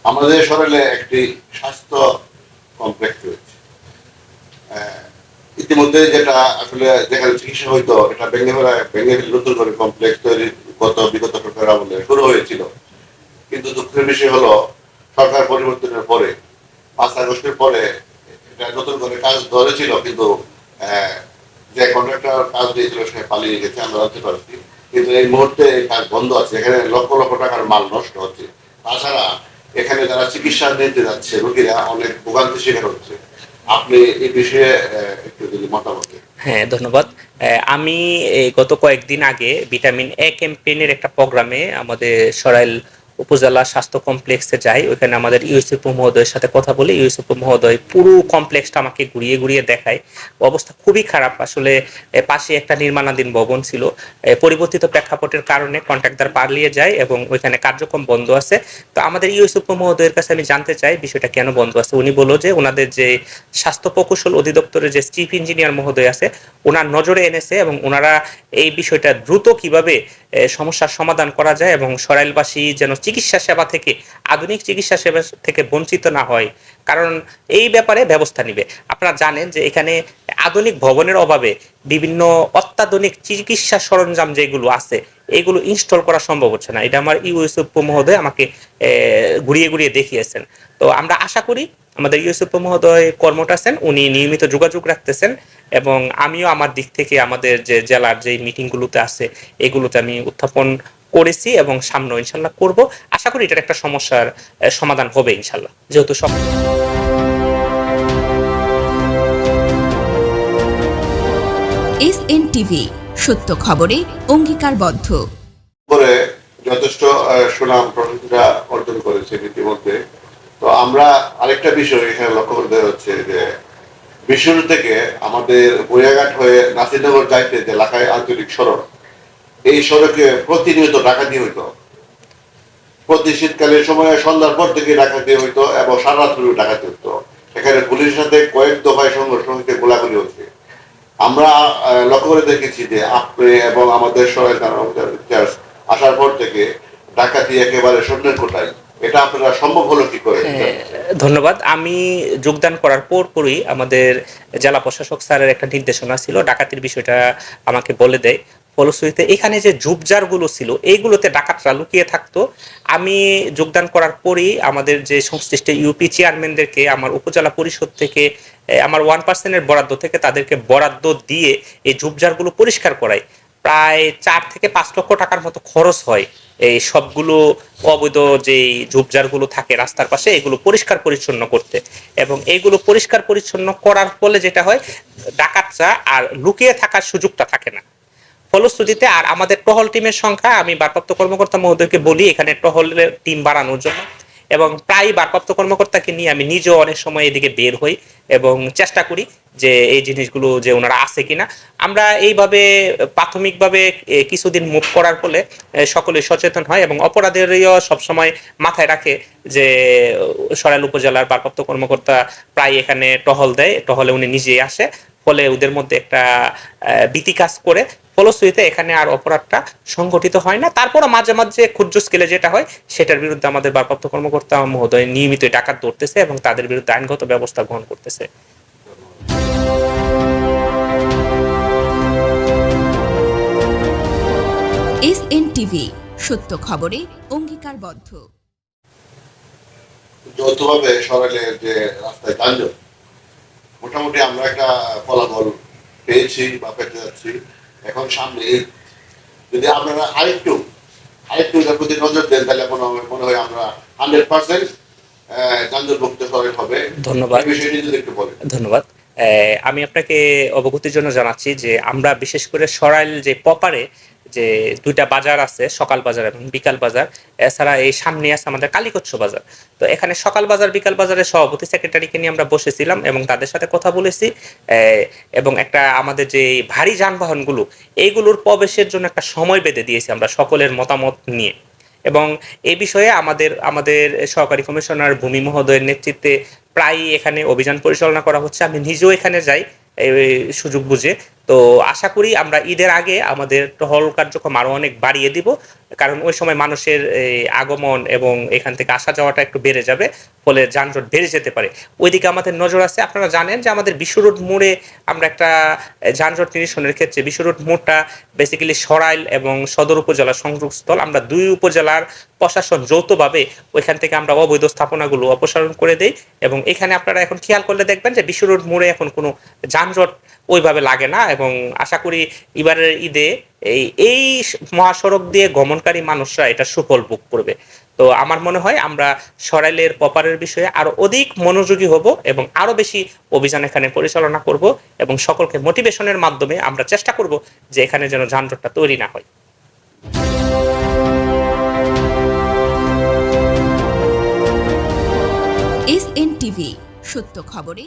আমাদের শহরে একটি স্বাস্থ্য কমপ্লেক্স রয়েছে। ইতিমধ্যে যেটা আসলে যেখানে চিকিৎসা হইতো এটা ভেঙে নতুন করে কমপ্লেক্স তৈরি বিগত সরকার আমলে শুরু হয়েছিল। কিন্তু দুঃখের বিষয় হলো সরকার পরিবর্তনের পরে 5 আগস্টের পরে এটা নতুন করে কাজ ধরেছিল, কিন্তু যে কন্ট্রাক্টর কাজ দিয়েছিল সে পালিয়ে গেছে, আমরা জানতে পারছি। কিন্তু এই মুহূর্তে এই কাজ বন্ধ আছে, এখানে লক্ষ লক্ষ টাকার মাল নষ্ট হচ্ছে। তাছাড়া এখানে যারা চিকিৎসা নিতে যাচ্ছে রোগীরা অনেক ভোগান্তি শিকার হচ্ছে। আপনি এই বিষয়ে একটু যদি মতামত দেন। হ্যাঁ, ধন্যবাদ। আমি এই গত কয়েকদিন আগে ভিটামিন এ ক্যাম্পেইনের একটা প্রোগ্রামে আমাদের সরাইল উপজেলা স্বাস্থ্য কমপ্লেক্সে যাই। ওইখানে আমাদের ইউসুফ মহোদয়ের সাথে কথা বলি। ইউসুফ মহোদয় পুরো কমপ্লেক্সটা আমাকে ঘুরিয়ে ঘুরিয়ে দেখায়। অবস্থা খুবই খারাপ আসলে। পাশে একটা নির্মাণাধীন ভবন ছিল। পরিবর্তিত প্রেক্ষাপটের কারণে কন্ট্রাক্টর পালিয়ে যায় এবং ওইখানে কার্যক্রম বন্ধ আছে। তো আমাদের ইউসুফ মহোদয়ের কাছে আমি জানতে চাই বিষয়টা কেন বন্ধ আছে। উনি বলল যে ওনাদের যে স্বাস্থ্য প্রকৌশল অধিদপ্তরের যে চিফ ইঞ্জিনিয়ার মহোদয় আছে ওনার নজরে এনেছে এবং ওনারা এই বিষয়টা দ্রুত কিভাবে সমস্যার সমাধান করা যায় এবং সরাইলবাসী যেন চিকিৎসা সেবা থেকে আধুনিক চিকিৎসা সেবা থেকে বঞ্চিত না হয়, কারণ এই ব্যাপারে ব্যবস্থা নিবে। আপনারা জানেন যে এখানে আধুনিক ভবনের অভাবে বিভিন্ন অত্যাধুনিক চিকিৎসা সরঞ্জাম যেগুলো আছে এগুলো ইনস্টল করা সম্ভব হচ্ছে না। এটা আমার ইউসুফ মহোদয় আমাকে ঘুরিয়ে ঘুরিয়ে দেখিয়েছেন। তো আমরা আশা করি আমাদের ইউসুফ মহোদয় কর্মঠ আছেন, উনি নিয়মিত যোগাযোগ রাখতেছেন এবং আমিও আমার দিক থেকে আমাদের যে জেলার যে মিটিংগুলোতে আছে এগুলোতে আমি উত্থাপন করেছি এবং সামনে ইনশাল্লাহ করব। আশা করি এটার একটা সমস্যার সমাধান হবে ইনশাল্লাহ, যেহেতু সব। SNTV সত্য খবরে অঙ্গীকারবদ্ধ। করে যথেষ্ট সুনাম প্রশংসা অর্জন করেছে ইতিমধ্যে। তো আমরা আরেকটা বিষয় এখানে লক্ষ্য করতে হচ্ছে যে বিশুর থেকে আমাদের বইয়াঘাট হয়ে নাসিরনগর যাইতে যে লাখাই আঞ্চলিক সড়ক, এই সড়কে প্রতিনিয়ত ডাকাতি হইতো। প্রতি শীতকালের সময় সন্ধ্যার পর থেকে ডাকাতি হইতো এবং সারা রাত্রি ডাকাতি হইতো। এখানে পুলিশের সাথে কয়েক দফায় সংঘর্ষ হইতে গোলাগুলি হচ্ছে। আমরা লক্ষ্য করে দেখেছি যে আপনি এবং আমাদের সবাই আসার পর থেকে ডাকাতি একেবারে শূন্যের কোটায়। এটা আপনারা সম্ভব হলো কি করে? ধন্যবাদ। আমি যোগদান করার পরই আমাদের জেলা প্রশাসক স্যারের একটা নির্দেশনা ছিল, ডাকাতির বিষয়টা আমাকে বলে দেয়। ফলশ্রুতিতে এখানে যে ঝুপঝাড়গুলো ছিল এইগুলোতে ডাকাতরা লুকিয়ে থাকতো। আমি যোগদান করার পরই আমাদের যে সংশ্লিষ্ট ইউপি চেয়ারম্যানদেরকে আমার উপজেলা পরিষদ থেকে আমার 1% বরাদ্দ থেকে তাদেরকে বরাদ্দ দিয়ে এই ঝুপঝাড়গুলো পরিষ্কার করাই। প্রায় 4 থেকে 5 লক্ষ টাকার মতো খরচ হয় এই সবগুলো অবৈধ যে ঝোপঝাড়গুলো থাকে রাস্তার পাশে এগুলো পরিষ্কার পরিচ্ছন্ন করতে। এবং এইগুলো পরিষ্কার পরিচ্ছন্ন করার ফলে যেটা হয়, ডাকাতরা আর লুকিয়ে থাকার সুযোগটা থাকে না। ফলশ্রুতিতে আর আমাদের টহল টিমের সংখ্যা আমি ভারপ্রাপ্ত কর্মকর্তা মহোদয়কে বলি এখানে টহলের টিম বাড়ানোর জন্য, এবং প্রায় ভারপ্রাপ্ত কর্মকর্তাকে নিয়ে আমি নিজেও অনেক সময় এদিকে বের হই এবং চেষ্টা করি যে এই জিনিসগুলো যে ওনারা আছে কিনা। আমরা এইভাবে প্রাথমিকভাবে কিছুদিন মুভ করার ফলে সকলে সচেতন হয় এবং অপরাধীরাও সবসময় মাথায় রাখে যে সরাইল উপজেলার ভারপ্রাপ্ত কর্মকর্তা প্রায় এখানে টহল দেয়, টহলে উনি নিজেই আসে, ফলে ওদের মধ্যে একটা ভীতি কাজ করে। ফলশ্রুতিতে এখানে আর অপরাধটা সংগঠিত হয় না। তারপরও মাঝে মাঝে ক্ষুদ্র স্কেলে যেটা হয় সেটার বিরুদ্ধে আমাদের ভারপ্রাপ্ত কর্মকর্তা মহোদয় নিয়মিত ডাকাত ধরতেছে এবং তাদের বিরুদ্ধে আইনগত ব্যবস্থা গ্রহণ করতেছে। SNTV সত্য খবরে অঙ্গীকারবদ্ধ। যৌথভাবে সরাইলের যে রাস্তায় যানজট, মোটামুটি আমরা একটা ফলাফল পেয়েছি বা পেতে যাচ্ছি। এখন সামনে যদি আপনারা আরেকটু এটার প্রতি নজর দেন তাহলে মনে হয় আমরা 100% যানজট মুক্ত শহর হবে। ধন্যবাদ। এই বিষয়টি যদি একটু বলেন। ধন্যবাদ। আমি আপনাকে অবগতির জন্য জানাচ্ছি যে আমরা বিশেষ করে সরাইল যে প্রপারে যে 2টা বাজার আছে, সকাল বাজার এবং বিকাল বাজার, এছাড়া এই সামনে আছে আমাদের কালীকচ্ছ বাজার। তো এখানে সকাল বাজার বিকাল বাজারের সভাপতি সেক্রেটারিকে নিয়ে আমরা বসেছিলাম এবং তাদের সাথে কথা বলেছি এবং একটা আমাদের যে ভারী যানবাহনগুলো এইগুলোর প্রবেশের জন্য একটা সময় বেঁধে দিয়েছি আমরা সকলের মতামত নিয়ে। এবং এই বিষয়ে আমাদের সহকারী কমিশনার ভূমি মহোদয়ের নেতৃত্বে প্রায় এখানে অভিযান পরিচালনা করা হচ্ছে। আমি নিজেও এখানে যাই এই সুযোগ বুঝে। তো আশা করি আমরা ঈদের আগে আমাদের টহল কার্যক্রম আরো অনেক বাড়িয়ে দিব, কারণ ওই সময় মানুষের আগমন এবং এখান থেকে আসা যাওয়াটা একটু বেড়ে যাবে, ফলে যানজট বেড়ে যেতে পারে। ওইদিকে আমাদের নজর আছে। আপনারা জানেন যে আমাদের বিশ্ব রোড মোড়ে আমরা একটা যানজট নিরসনের ক্ষেত্রে বিশ্ব রোড মোড়টা বেসিক্যালি সরাইল এবং সদর উপজেলা সংযোগস্থল, আমরা দুই উপজেলার প্রশাসন যৌথভাবে ওইখান থেকে আমরা অবৈধ স্থাপনাগুলো অপসারণ করে দেই, এবং এখানে আপনারা এখন খেয়াল করলে দেখবেন যে বিশ্ব রোড মোড়ে এখন কোনো যানজট ওইভাবে লাগে না। এবং আশা করি এবারের ঈদে এই মহাসড়ক দিয়ে গমনকারী মানুষরা এটা সুফল ভোগ করবে। তো আমার মনে হয় আমরা সরাইলের প্রপারের বিষয়ে আরো অধিক মনোযোগী হব এবং আরো বেশি অভিযান এখানে পরিচালনা করব, এবং সকলকে মোটিভেশনের মাধ্যমে আমরা চেষ্টা করব যে এখানে যেন যানজটটা তৈরি না হয়। SN টিভি, সত্য খবরে